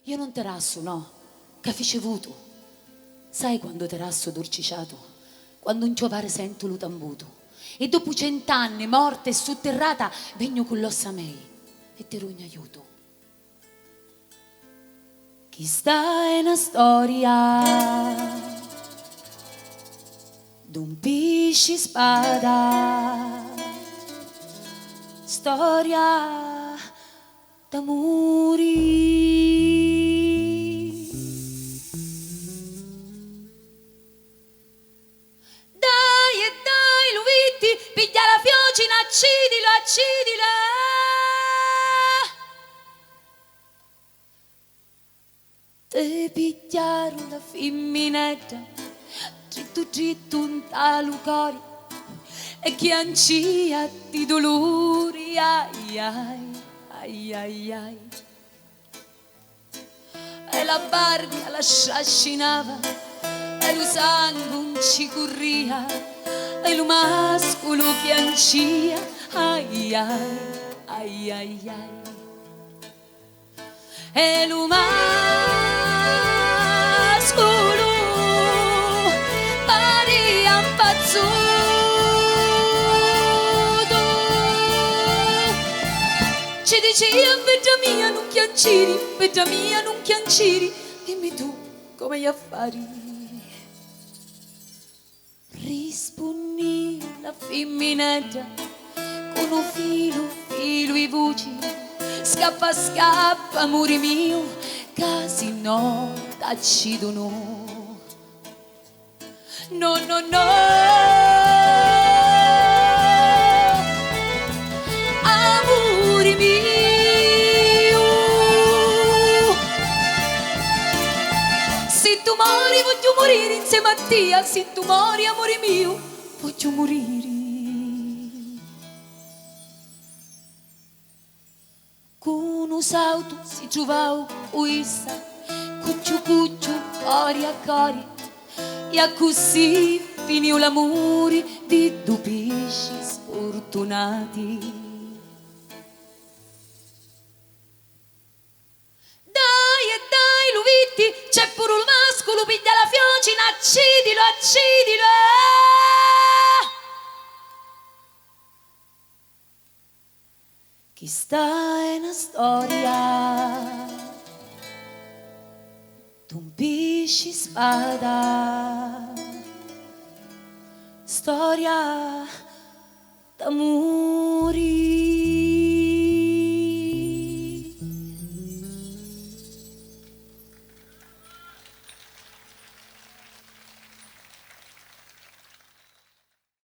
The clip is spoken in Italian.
Io non terrasso, no, che ficevuto. Sai quando terrasso dorciciato? Quando in giovare sento lo tambuto. E dopo 100 anni, morta e sotterrata, vegno con l'ossa mei e te rogno aiuto. Chi sta è una storia d'un pesce spada, storia d'amore. Dai, Luitti, piglia la fiocina, accidilo, accidilo. Te pigliarono la femminetta, dritto dritto un talo cuore, e che ancia di dolori, ai ai, ai ai ai. E la barba la sciascinava, e lo sangue non ci corria, e lo mascolo che ancia, ai ai, ai ai ai. E lo mascolo paria impazzuto, ci diceva vita mia non chianciri, vita mia non chianciri, dimmi tu come gli affari. Rispondi la femminetta con un filo e voci, scappa scappa amore mio, casi no taccido no, no no no, amore mio, se tu mori voglio morire insieme a te, se tu mori amore mio voglio morire. Con un salto si trovava questa, cucciu cucciu, cori a cori, e così finì l'amore di due pesci sfortunati. Dai, Luitti, c'è pure il mascolo, piglia la fiocina, accidilo, accidilo. Chi sta è una storia d'un pesce spada, storia d'amore.